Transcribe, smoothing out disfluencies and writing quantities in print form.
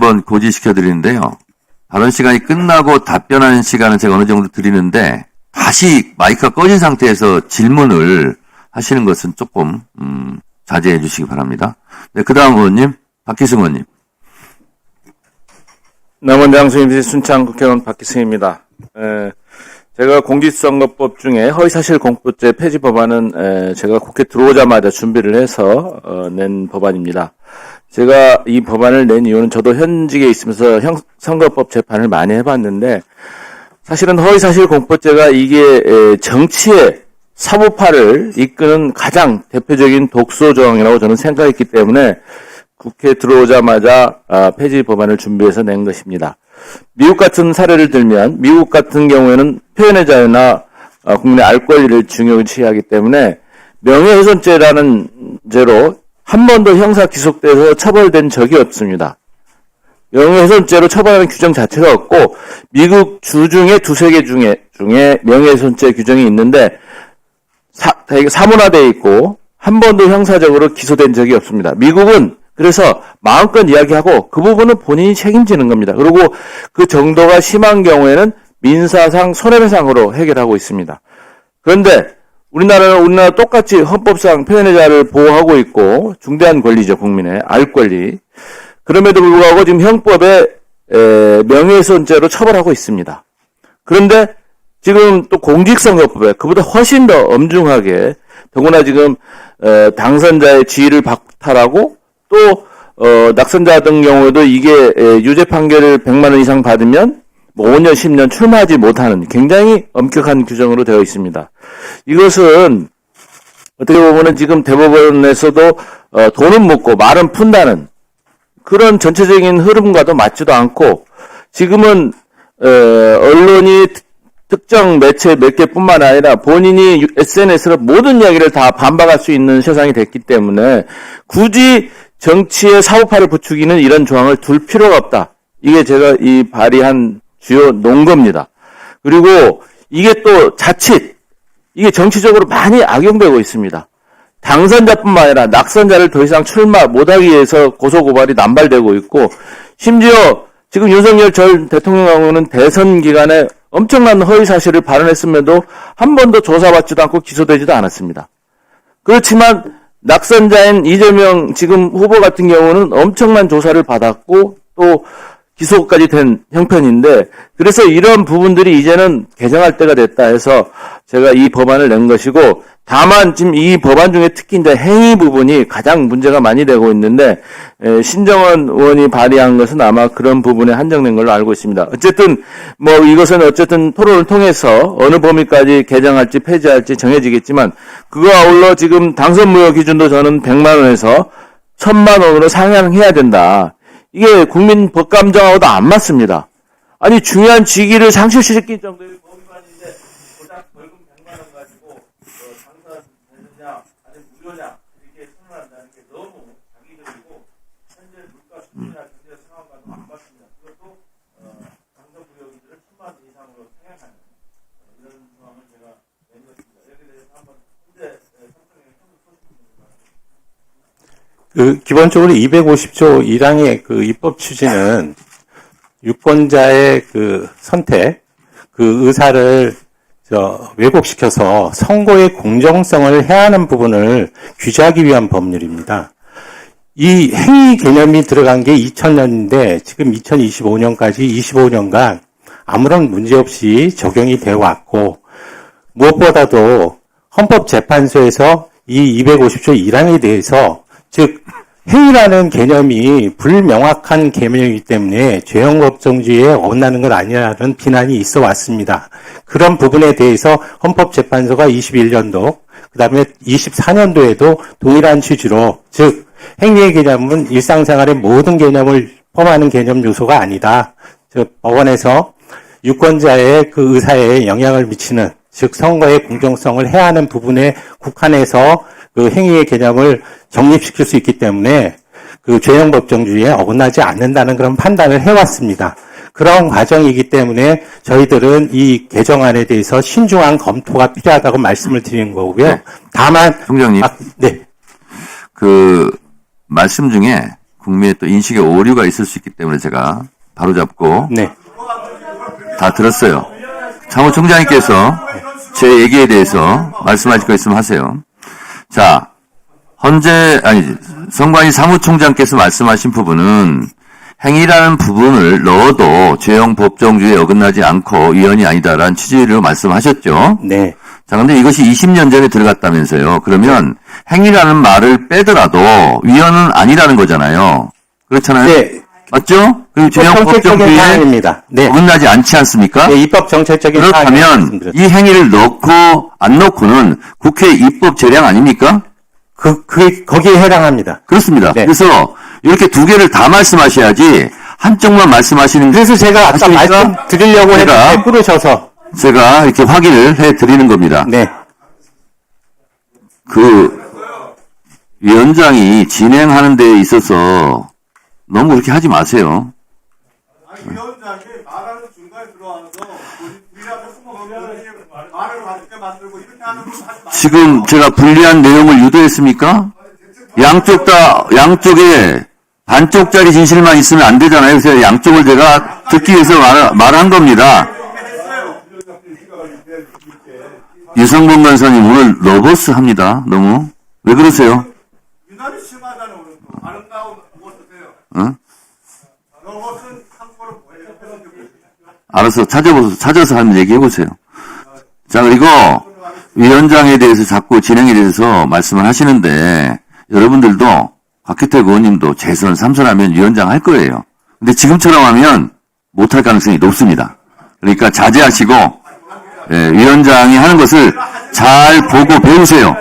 한번 고지시켜 드리는데요. 발언 시간이 끝나고 답변하는 시간은 제가 어느 정도 드리는데 다시 마이크가 꺼진 상태에서 질문을 하시는 것은 조금 자제해 주시기 바랍니다. 네, 그 다음 의원님, 박기승 의원님. 남원대항 수임시 순창 국회의원 박기승입니다. 제가 공직선거법 중에 허위사실 공표죄 폐지 법안은 제가 국회 들어오자마자 준비를 해서 낸 법안입니다. 제가 이 법안을 낸 이유는 저도 현직에 있으면서 선거법 재판을 많이 해봤는데 사실은 허위사실 공표죄가 이게 정치의 사법화를 이끄는 가장 대표적인 독소 조항이라고 저는 생각했기 때문에 국회에 들어오자마자 폐지 법안을 준비해서 낸 것입니다. 미국 같은 사례를 들면 미국 같은 경우에는 표현의 자유나 국민의 알 권리를 중요시하기 때문에 명예훼손죄라는 죄로 한 번도 형사 기소돼서 처벌된 적이 없습니다. 명예훼손죄로 처벌하는 규정 자체가 없고 미국 주 중에 두세 개 중에 명예훼손죄 규정이 있는데 되게 사문화되어 있고 한 번도 형사적으로 기소된 적이 없습니다. 미국은 그래서 마음껏 이야기하고 그 부분은 본인이 책임지는 겁니다. 그리고 그 정도가 심한 경우에는 민사상 손해배상으로 해결하고 있습니다. 그런데 우리나라 똑같이 헌법상 표현의 자유를 보호하고 있고 중대한 권리죠. 국민의 알 권리. 그럼에도 불구하고 지금 형법에 명예훼손죄로 처벌하고 있습니다. 그런데 지금 또 공직선거법에 그보다 훨씬 더 엄중하게 더구나 지금 당선자의 지위를 박탈하고 또 낙선자 같은 경우에도 이게 유죄 판결을 100만 원 이상 받으면 뭐 5년, 10년 출마하지 못하는 굉장히 엄격한 규정으로 되어 있습니다. 이것은 어떻게 보면은 지금 대법원에서도 돈은 묻고 말은 푼다는 그런 전체적인 흐름과도 맞지도 않고 지금은 언론이 특정 매체 몇 개뿐만 아니라 본인이 SNS로 모든 이야기를 다 반박할 수 있는 세상이 됐기 때문에 굳이 정치의 사법화를 부추기는 이런 조항을 둘 필요가 없다. 이게 제가 이 발의한 주요 논거입니다. 그리고 이게 또 자칫 이게 정치적으로 많이 악용되고 있습니다. 당선자뿐만 아니라 낙선자를 더 이상 출마 못하기 위해서 고소고발이 남발되고 있고 심지어 지금 윤석열 전 대통령하고는 대선 기간에 엄청난 허위사실을 발언했음에도 한 번도 조사받지도 않고 기소되지도 않았습니다. 그렇지만 낙선자인 이재명 지금 후보 같은 경우는 엄청난 조사를 받았고 또 기소까지 된 형편인데 그래서 이런 부분들이 이제는 개정할 때가 됐다 해서 제가 이 법안을 낸 것이고 다만 지금 이 법안 중에 특히 이제 행위 부분이 가장 문제가 많이 되고 있는데 신정원 의원이 발의한 것은 아마 그런 부분에 한정된 걸로 알고 있습니다. 어쨌든 뭐 이것은 어쨌든 토론을 통해서 어느 범위까지 개정할지 폐지할지 정해지겠지만 그거 아울러 지금 당선 무효 기준도 저는 100만 원에서 1000만 원으로 상향해야 된다. 이게 국민 법감정하고도 안 맞습니다. 아니 중요한 직위를 상실시킬 정도의 법위반인데 고작 벌금 100만 원 가지고 당선되느냐 아니면 무효냐 이렇게 선언한다는 게 너무 자기적이고 현재 물가 수준이나 경제 상황과도 안 맞습니다. 그것도 당선 무효기준을 1000만 원 이상으로 상향하는 이런 상황을 제가 낸 것입니다. 여기에 대해서 한번 현재 성평에 청구 소식을 바랍니다. 기본적으로 250조 1항의 그 입법 취지는 유권자의 그 선택, 그 의사를 왜곡시켜서 선거의 공정성을 해하는 부분을 규제하기 위한 법률입니다. 이 행위 개념이 들어간 게 2000년인데 지금 2025년까지 25년간 아무런 문제 없이 적용이 되어 왔고 무엇보다도 헌법재판소에서 이 250조 1항에 대해서 즉 행위라는 개념이 불명확한 개념이기 때문에 죄형 법정주의에 어긋나는 것 아니라는 비난이 있어 왔습니다. 그런 부분에 대해서 헌법재판소가 21년도 그다음에 24년도에도 동일한 취지로 즉 행위의 개념은 일상생활의 모든 개념을 포함하는 개념 요소가 아니다. 즉 법원에서 유권자의 그 의사에 영향을 미치는 즉 선거의 공정성을 해하는 부분에 국한해서 그 행위의 개념을 정립시킬 수 있기 때문에 그 죄형 법정주의에 어긋나지 않는다는 그런 판단을 해왔습니다. 그런 과정이기 때문에 저희들은 이 개정안에 대해서 신중한 검토가 필요하다고 말씀을 드리는 거고요. 네. 다만 총장님, 네. 그 말씀 중에 국민의 또 인식의 오류가 있을 수 있기 때문에 제가 바로잡고 네. 다 들었어요. 사무총장님께서 제 얘기에 대해서 말씀하실 거 있으면 하세요. 자, 선관위 사무총장께서 말씀하신 부분은 행위라는 부분을 넣어도 죄형 법정주의에 어긋나지 않고 위헌이 아니다라는 취지로 말씀하셨죠. 네. 자, 근데 이것이 20년 전에 들어갔다면서요. 그러면 행위라는 말을 빼더라도 위헌은 아니라는 거잖아요. 그렇잖아요. 네. 맞죠? 그리고 죄형 정책적인 법정주의에 사항입니다. 네. 어긋나지 않지 않습니까? 네, 입법 정책적인 사항을 그렇다면 말씀드렸습니다. 이 행위를 넣고 안 넣고는 국회 입법 재량 아닙니까? 거기에 해당합니다. 그렇습니다. 네. 그래서 이렇게 두 개를 다 말씀하셔야지 한쪽만 말씀하시는 게 그래서 제가 아까 아십니까? 말씀드리려고 했는데 부르셔서. 제가 이렇게 확인을 해 드리는 겁니다. 네. 위원장이 진행하는 데 있어서 너무 그렇게 하지 마세요. 위원장이 말하는 중간에 들어와서 우리 앞에 숨어가면 말을 맞게 만들고 이렇게 하는 거 하지 마세요. 지금 제가 불리한 내용을 유도했습니까? 양쪽에 반쪽짜리 진실만 있으면 안 되잖아요. 그래서 양쪽을 제가 듣기 위해서 말한 겁니다. 유성범 간사님 오늘 러버스 합니다. 너무. 왜 그러세요? 유난히 심하다는 오늘 아름다운 무엇이세요? 응? 로봇은 한국어로 뭐예요? 알아서 찾아서 한번 얘기해보세요. 자, 그리고 위원장에 대해서 자꾸 진행에 대해서 말씀을 하시는데 여러분들도 박희택 의원님도 재선 3선 하면 위원장 할 거예요. 근데 지금처럼 하면 못할 가능성이 높습니다. 그러니까 자제하시고 위원장이 하는 것을 잘 보고 배우세요.